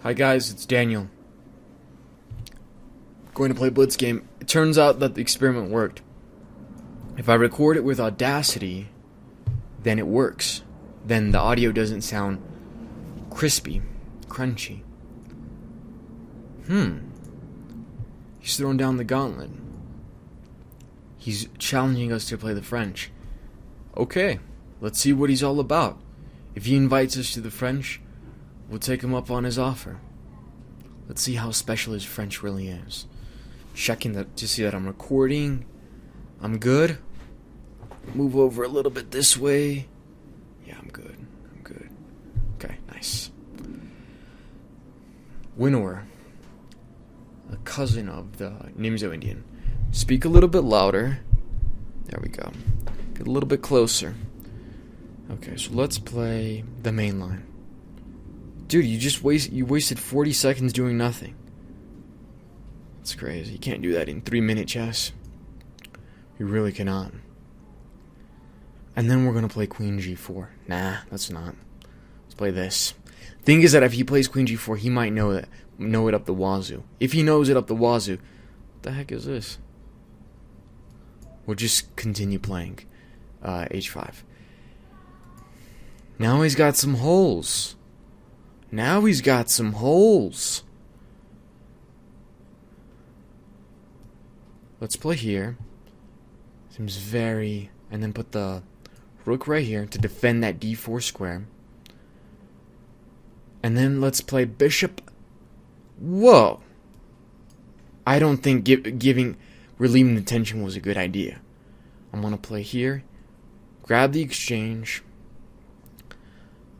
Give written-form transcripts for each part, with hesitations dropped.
Hi guys, it's Daniel. Going to play Blitz game. It turns out that the experiment worked. If I record it with Audacity, then it works. Then the audio doesn't sound crispy, crunchy. He's throwing down the gauntlet. He's challenging us to play the French. Okay, let's see what he's all about. If he invites us to the French, we'll take him up on his offer. Let's see how special his French really is. Checking to see that I'm recording. I'm good. Move over a little bit this way. Yeah, I'm good. Okay, nice. Winnower, a cousin of the Nimzo Indian. Speak a little bit louder. There we go. Get a little bit closer. Okay, so let's play the main line. Dude, you wasted 40 seconds doing nothing. That's crazy. You can't do that in 3-minute chess. You really cannot. And then we're gonna play Queen G4. Nah, that's not. Let's play this. Thing is that if he plays Queen G4, he might know it up the wazoo. If he knows it up the wazoo, what the heck is this? We'll just continue playing H5. Now he's got some holes. Let's play here. Seems very... And then put the rook right here to defend that d4 square. And then let's play bishop. Whoa! I don't think relieving the tension was a good idea. I'm going to play here. Grab the exchange.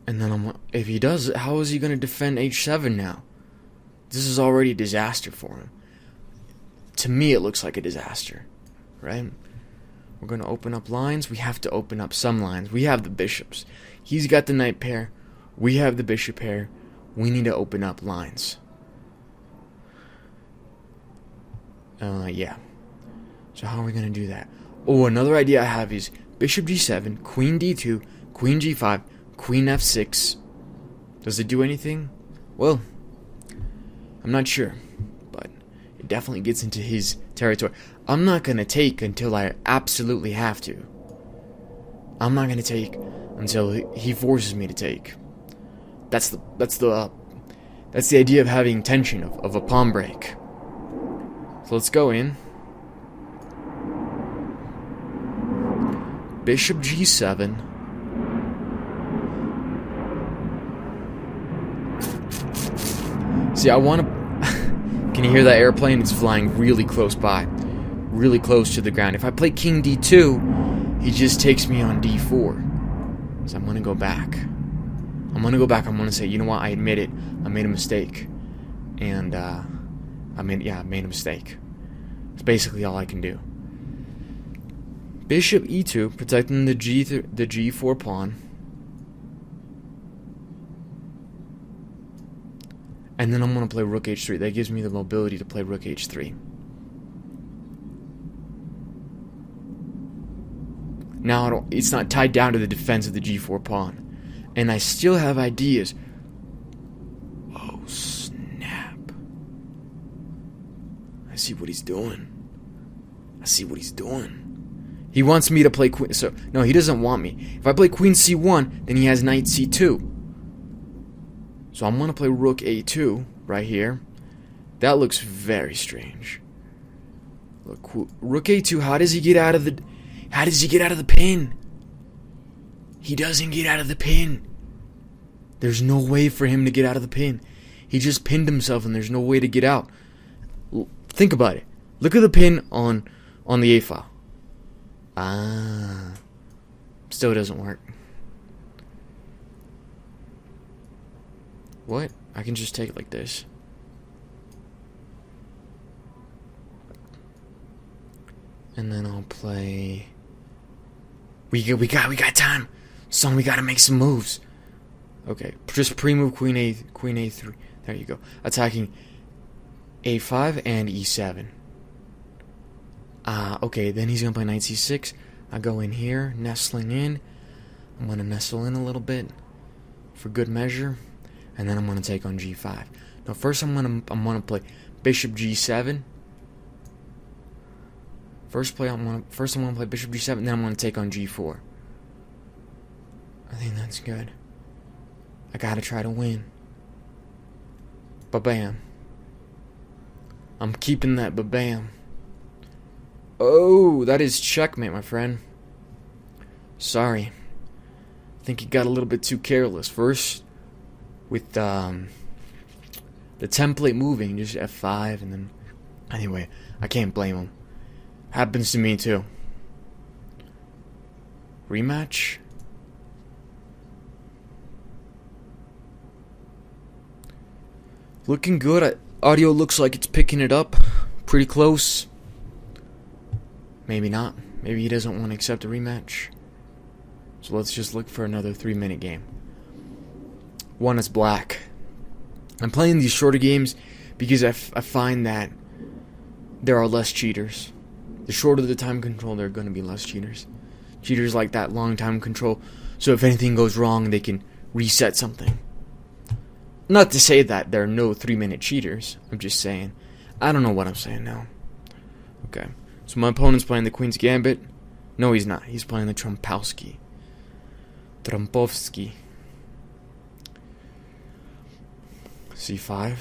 And then if he does it, how is he going to defend h7 now? This is already a disaster for him. To me, it looks like a disaster, right? We're going to open up lines. We have to open up some lines. We have the bishops. He's got the knight pair. We have the bishop pair. We need to open up lines. Yeah. So how are we going to do that? Oh, another idea I have is bishop g7, queen d2, queen g5, queen f6. Does it do anything? Well, I'm not sure, but it definitely gets into his territory. I'm not going to take until I absolutely have to. I'm not going to take until he forces me to take. That's the idea of having tension, of a pawn break. So let's go in. Bishop g7. See, I want to... Can you hear that airplane? It's flying really close by. Really close to the ground. If I play king d2, he just takes me on d4. So I'm going to go back. I'm going to say, you know what? I admit it. I made a mistake. And, I made a mistake. It's basically all I can do. Bishop e2, protecting the g4 pawn. And then I'm going to play rook h3. That gives me the mobility to play rook h3. Now it's not tied down to the defense of the g4 pawn. And I still have ideas. Oh, snap. I see what he's doing. He wants me to play queen... No, he doesn't want me. If I play queen c1, then he has knight c2. So I'm going to play rook a2 right here. That looks very strange. Look, rook a2, how does he get out of the pin? He doesn't get out of the pin. There's no way for him to get out of the pin. He just pinned himself and there's no way to get out. Think about it. Look at the pin on the A file. Still doesn't work. What? I can just take it like this. And then I'll play... We got time. Son, we gotta make some moves. Okay, just pre-move queen a3. There you go. Attacking a5 and e7. Okay, then he's gonna play knight c6. I go in here, nestling in. I'm gonna nestle in a little bit for good measure. and then I'm going to take on g5. Now, first I'm going to play bishop g7. First I'm going to play bishop g7, then I'm going to take on g4. I think that's good. I got to try to win. Ba-bam. I'm keeping that ba-bam. Oh, that is checkmate, my friend. Sorry. I think he got a little bit too careless. First, with the template moving, just F5, and then... Anyway, I can't blame him. Happens to me, too. Rematch? Looking good. Audio looks like it's picking it up. Pretty close. Maybe not. Maybe he doesn't want to accept a rematch. So let's just look for another 3-minute game. One is black. I'm playing these shorter games because I find that there are less cheaters. The shorter the time control, there are going to be less cheaters. Cheaters like that long time control, so if anything goes wrong, they can reset something. Not to say that there are no 3-minute cheaters. I'm just saying. I don't know what I'm saying now. Okay. So my opponent's playing the Queen's Gambit. No, he's not. He's playing the Trompovsky. C5.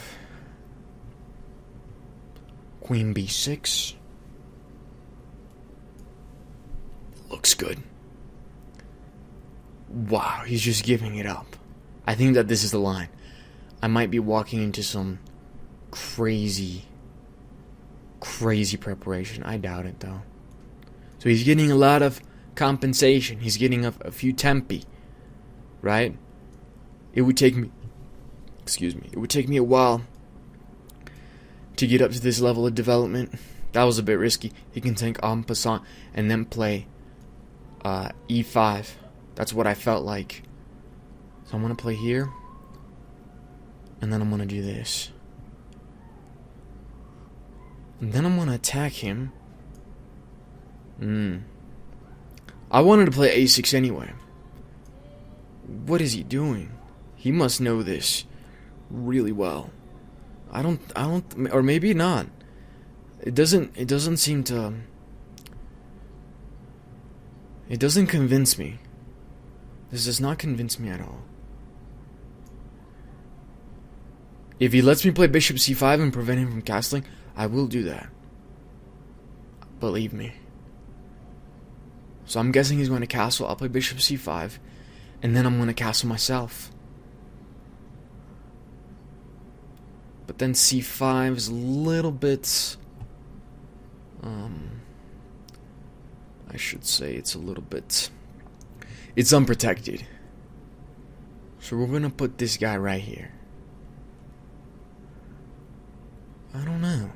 Queen B6. Looks good. Wow, he's just giving it up. I think that this is the line. I might be walking into some crazy preparation. I doubt it, though. So he's getting a lot of compensation. He's getting a few tempi, right? It would take me... It would take me a while to get up to this level of development. That was a bit risky. He can take en passant and then play e5. That's what I felt like. So I'm going to play here. And then I'm going to do this. And then I'm going to attack him. I wanted to play a6 anyway. What is he doing? He must know this really well. I don't, or maybe not. It doesn't seem to... It doesn't convince me. This does not convince me at all. If he lets me play bishop c5 and prevent him from castling, I will do that. Believe me. So I'm guessing he's going to castle. I'll play bishop c5, and then I'm going to castle myself. But then c5 is a little bit... I should say it's a little bit... It's unprotected. So we're going to put this guy right here. I don't know.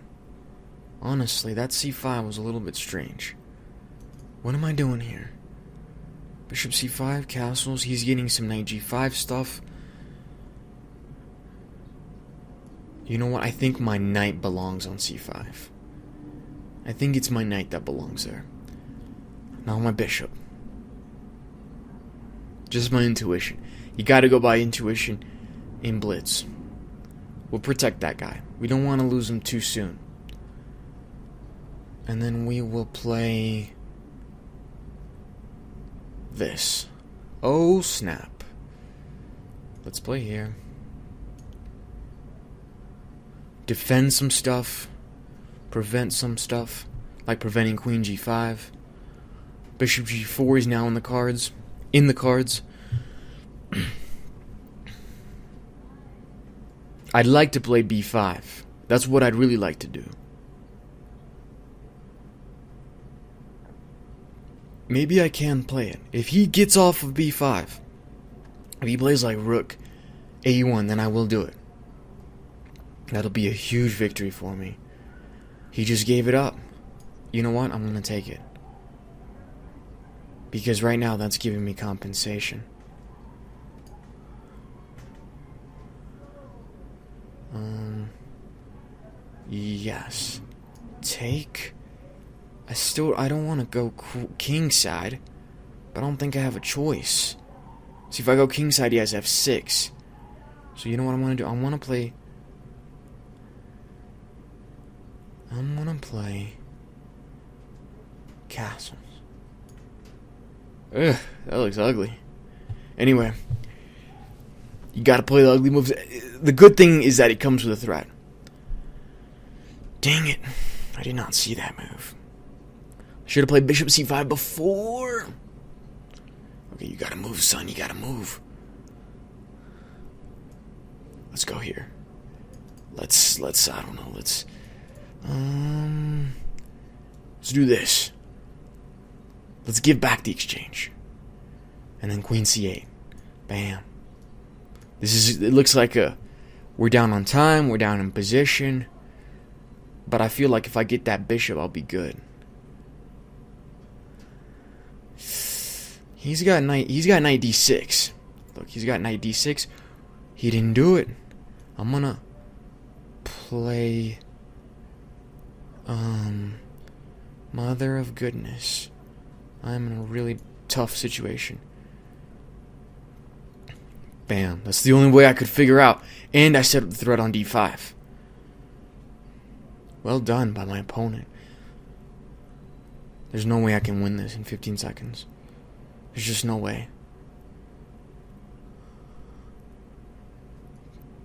Honestly, that c5 was a little bit strange. What am I doing here? Bishop c5, castles. He's getting some knight g5 stuff. You know what? I think my knight belongs on c5. I think it's my knight that belongs there. Not my bishop. Just my intuition. You gotta go by intuition in Blitz. We'll protect that guy. We don't want to lose him too soon. And then we will play... this. Oh, snap. Let's play here. Defend some stuff. Prevent some stuff. Like preventing queen g5. Bishop g4 is now in the cards. I'd like to play b5. That's what I'd really like to do. Maybe I can play it. If he gets off of b5, if he plays like rook a1, then I will do it. That'll be a huge victory for me. He just gave it up. You know what? I'm going to take it. Because right now that's giving me compensation. Yes. Take. I don't want to go king side, but I don't think I have a choice. See, if I go king side, he has f6. So you know what I want to do? I want to play castles. Ugh, that looks ugly. Anyway, you gotta play the ugly moves. The good thing is that it comes with a threat. Dang it. I did not see that move. I should have played bishop c5 before. Okay, you gotta move, son. You gotta move. Let's go here. Let's I don't know. Let's do this. Let's give back the exchange. And then queen c8. Bam. It looks like we're down on time, we're down in position. But I feel like if I get that bishop, I'll be good. He's got knight d6. Look, he's got knight d6. He didn't do it. I'm gonna play mother of goodness. I'm in a really tough situation. Bam. That's the only way I could figure out. And I set up the threat on d5. Well done by my opponent. There's no way I can win this in 15 seconds. There's just no way.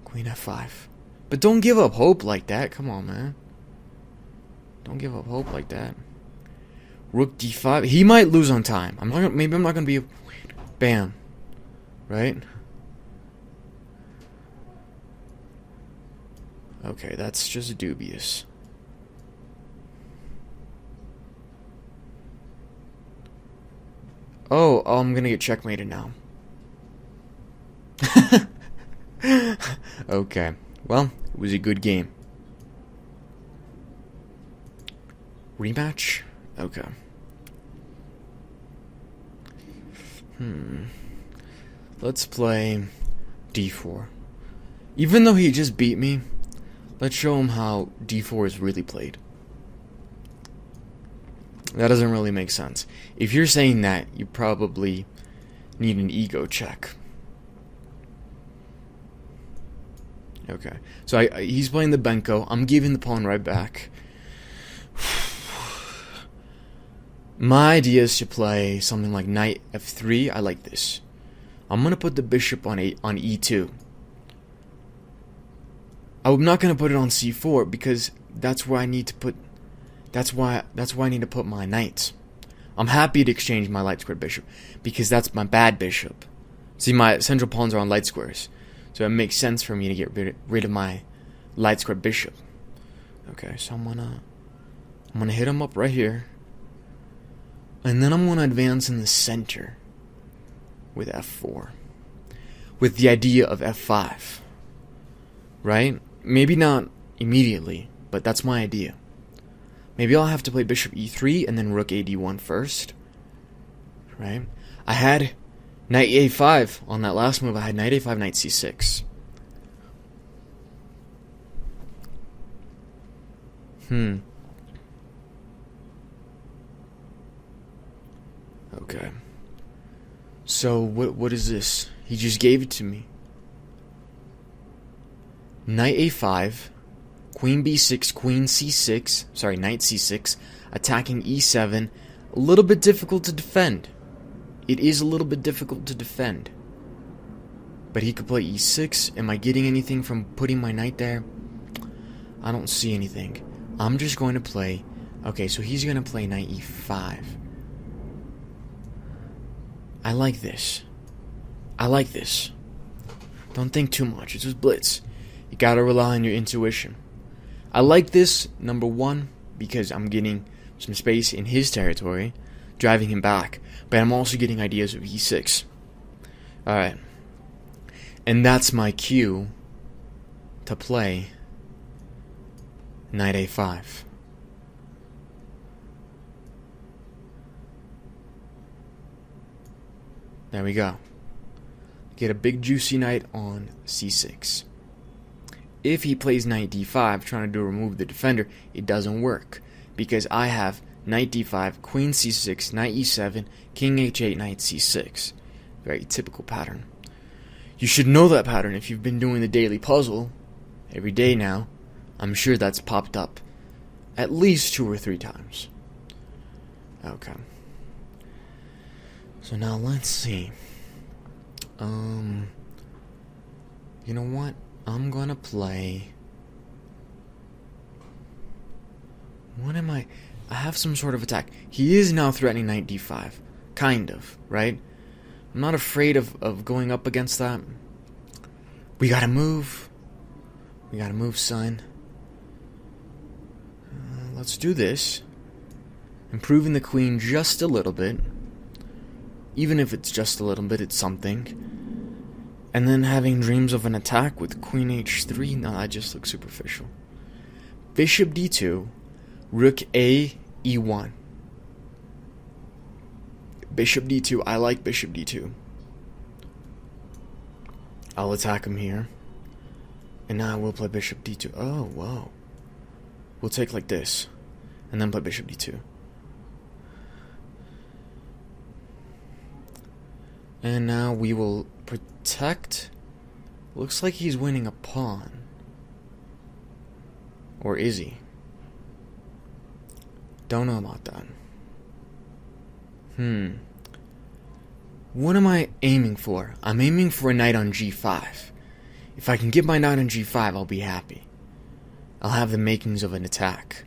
Queen f5. But don't give up hope like that. Come on, man. Don't give up hope like that. Rook d5. He might lose on time. Maybe I'm not gonna be. Bam. Right? Okay, that's just dubious. Oh, I'm gonna get checkmated now. Okay. Well, it was a good game. Rematch? Okay. Let's play d4. Even though he just beat me, let's show him how d4 is really played. That doesn't really make sense. If you're saying that, you probably need an ego check. Okay. So he's playing the Benko. I'm giving the pawn right back. My idea is to play something like knight f3. I like this. I'm going to put the bishop on e2. I'm not going to put it on c4 because that's where I need to put... That's why I need to put my knights. I'm happy to exchange my light squared bishop because that's my bad bishop. See, my central pawns are on light squares, so it makes sense for me to get rid of my light squared bishop. Okay, so I'm gonna hit him up right here, and then I'm gonna advance in the center with f4, with the idea of f5. Right? Maybe not immediately, but that's my idea. Maybe I'll have to play bishop e3 and then rook ad1 first. Right? I had knight a5 on that last move. I had knight a5, knight c6. Okay. So what is this? He just gave it to me. Knight a5. Queen b6, queen c6, sorry, knight c6, attacking e7, a little bit difficult to defend. It is a little bit difficult to defend. But he could play e6. Am I getting anything from putting my knight there? I don't see anything. I'm just going to play... Okay, so he's going to play knight e5. I like this. I like this. Don't think too much. It's just Blitz. You gotta rely on your intuition. I like this, number one, because I'm getting some space in his territory, driving him back, but I'm also getting ideas of e6. Alright. And that's my cue to play knight a5. There we go. Get a big juicy knight on c6. If he plays knight d5, trying to remove the defender, it doesn't work. Because I have knight d5, queen c6, knight e7, king h8, knight c6. Very typical pattern. You should know that pattern if you've been doing the daily puzzle every day now. I'm sure that's popped up at least 2 or 3 times. Okay. So now let's see. You know what? I'm gonna play... What am I have some sort of attack. He is now threatening knight d5. Kind of, right? I'm not afraid of going up against that. We gotta move. We gotta move, son. Let's do this. Improving the queen just a little bit. Even if it's just a little bit, it's something. And then having dreams of an attack with queen h3. No, that just looks superficial. Bishop d2. Rook a e1. Bishop d2. I like bishop d2. I'll attack him here. And now we'll play bishop d2. Oh, whoa. We'll take like this. And then play bishop d2. And now we will protect. Looks like he's winning a pawn. Or is he? Don't know about that. What am I aiming for? I'm aiming for a knight on g5. If I can get my knight on g5, I'll be happy. I'll have the makings of an attack.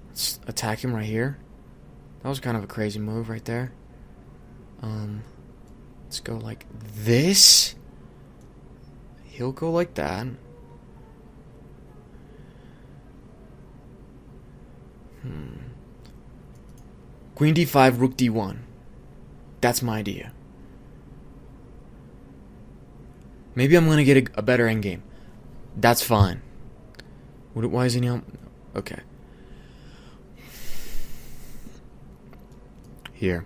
Let's attack him right here. That was kind of a crazy move right there. Let's go like this. He'll go like that. Queen d5, rook d1. That's my idea. Maybe I'm gonna get a better endgame. That's fine. Why isn't he on? Okay. Here.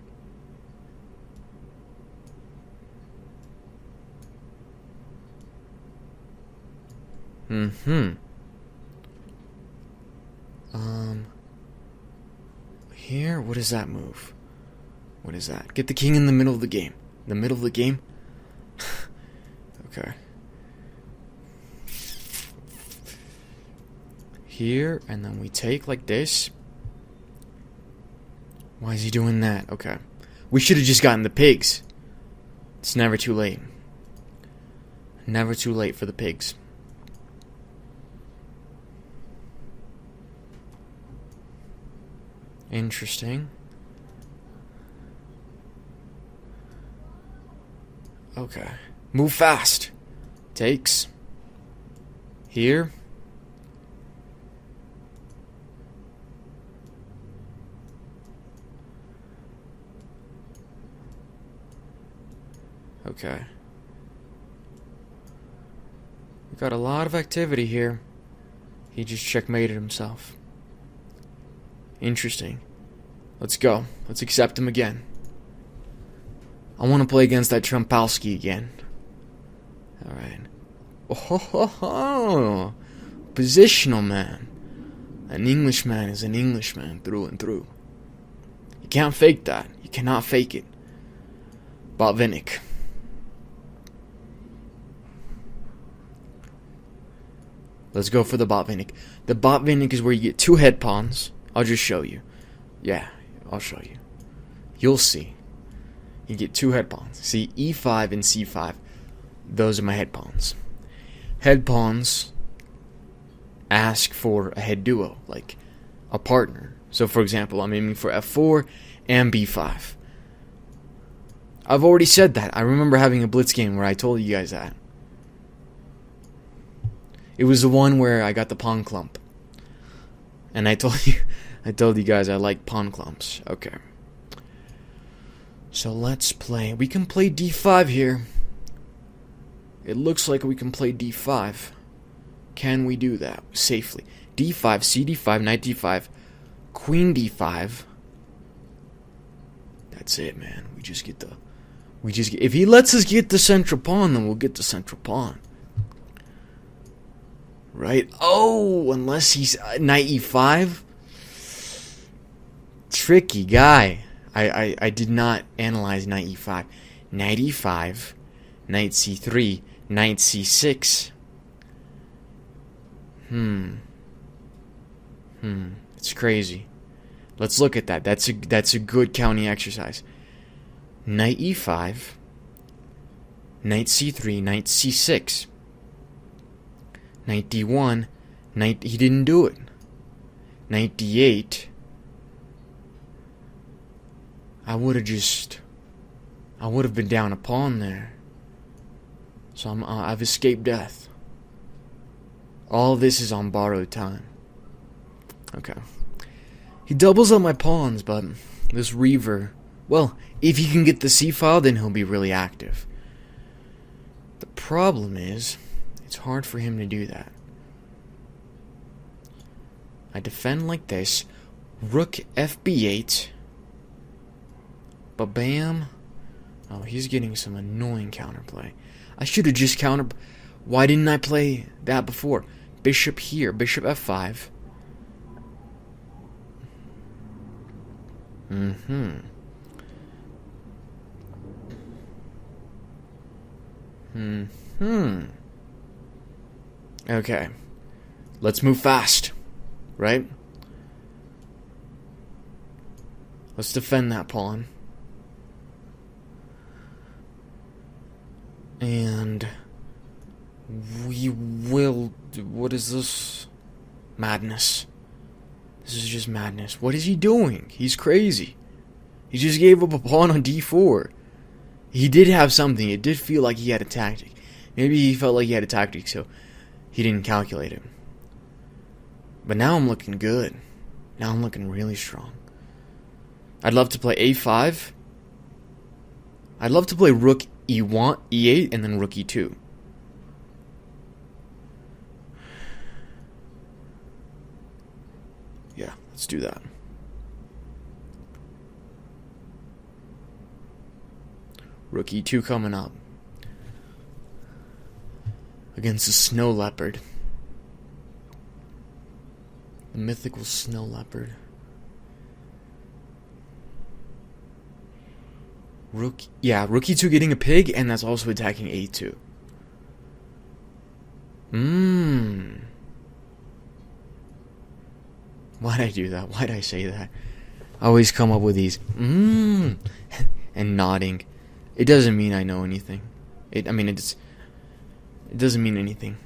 Here, what is that move? What is that? Get the king in the middle of the game. The middle of the game? Okay. Here, and then we take like this. Why is he doing that? Okay. We should have just gotten the pigs. It's never too late. Never too late for the pigs. Interesting. Okay. Move fast. Takes. Here. Okay. We got a lot of activity here. He just checkmated himself. Interesting. Let's go. Let's accept him again. I want to play against that Trumpowski again. Alright. Oh, ho, ho, ho. Positional man. An Englishman is an Englishman through and through. You can't fake that. You cannot fake it. Botvinnik. Let's go for the Botvinnik. The Botvinnik is where you get 2 head pawns. I'll just show you. Yeah, I'll show you. You'll see. You get 2 head pawns. See, e5 and c5. Those are my head pawns. Head pawns ask for a head duo, like a partner. So, for example, I'm aiming for f4 and b5. I've already said that. I remember having a Blitz game where I told you guys that. It was the one where I got the pawn clump. And I told you guys I like pawn clumps. Okay. So let's play. We can play d5 here. It looks like we can play d5. Can we do that safely? d5, cd5, knight d5, queen d5. That's it, man. If he lets us get the central pawn, then we'll get the central pawn. Right? Oh, unless he's knight e5. Tricky guy. I did not analyze knight e5. Knight e5, knight c3, knight c6. It's crazy. Let's look at that. That's a good counting exercise. Knight e5, knight c3, knight c6, knight d1, knight, he didn't do it. Knight d8. I would have been down a pawn there. So I've escaped death. All this is on borrowed time. Okay. He doubles up my pawns, but this Reaver, well, if he can get the c-file, then he'll be really active. The problem is, it's hard for him to do that. I defend like this. Rook fb8. Ba-bam. Oh, he's getting some annoying counterplay. I should have just Why didn't I play that before? Bishop here. Bishop f5. Okay. Let's move fast. Right? Let's defend that pawn. And we will... What is this? Madness. This is just madness. What is he doing? He's crazy. He just gave up a pawn on d4. He did have something. It did feel like he had a tactic. Maybe he felt like he had a tactic, so he didn't calculate it. But now I'm looking good. Now I'm looking really strong. I'd love to play a5. I'd love to play rook e1, e8, and then rook e2. Yeah, let's do that. Rook e2 coming up. Against the snow leopard. The mythical snow leopard. Rook e2 getting a pig, and that's also attacking a2. Why'd I do that? Why'd I say that? I always come up with these and nodding. It doesn't mean I know anything. It doesn't mean anything.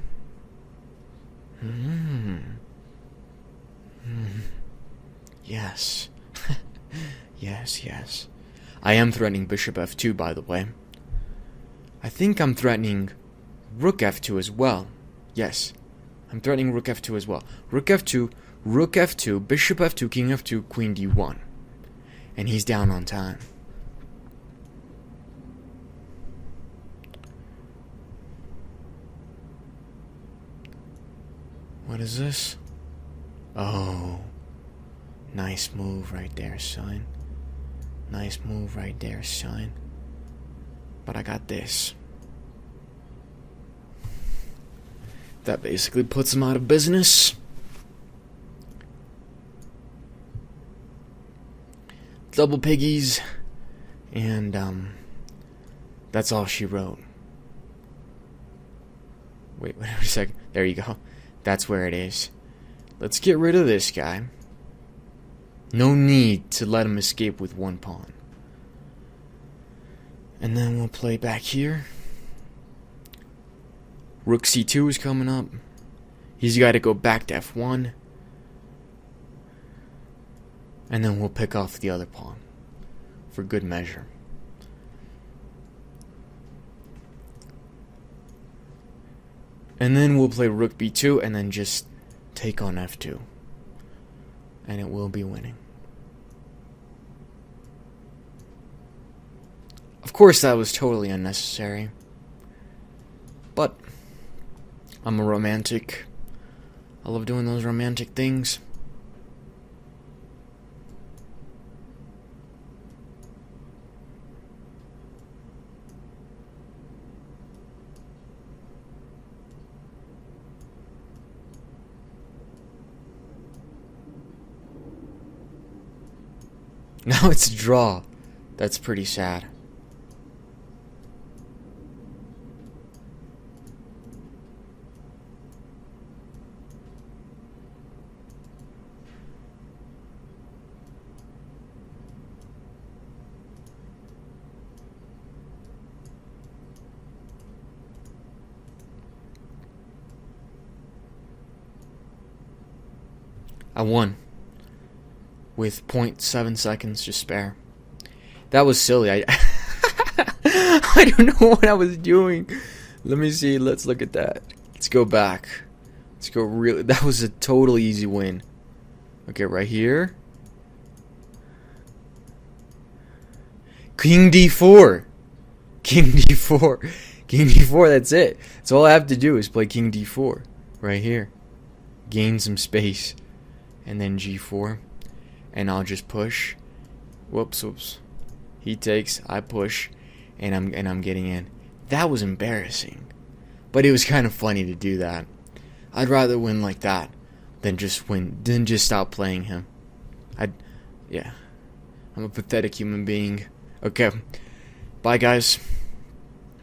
Yes. Yes. I am threatening bishop f2, by the way. I think I'm threatening rook f2 as well. Yes. I'm threatening rook f2 as well. Rook f2, bishop f2, king f2, queen d1. And he's down on time. What is this? Oh. Nice move right there, son. Nice move right there, son. But I got this. That basically puts him out of business. Double piggies. And, that's all she wrote. Wait a second. There you go. That's where it is. Let's get rid of this guy. No need to let him escape with one pawn. And then we'll play back here. Rook c2 is coming up. He's got to go back to f1. And then we'll pick off the other pawn. For good measure. And then we'll play rook b2 and then just take on f2. And it will be winning. Of course, that was totally unnecessary. But I'm a romantic. I love doing those romantic things. Now it's a draw. That's pretty sad. I won with 0.7 seconds to spare. That was silly. I I don't know what I was doing. Let me see. Let's look at that. Let's go back. Let's go really. That was a totally easy win. Okay, right here. King d4. King d4. King d4, that's it. That's all I have to do is play king d4. Right here. Gain some space. And then g4. And I'll just push. Whoops. He takes, I push, and I'm getting in. That was embarrassing. But it was kind of funny to do that. I'd rather win like that than just stop playing him. I'm a pathetic human being. Okay. Bye, guys.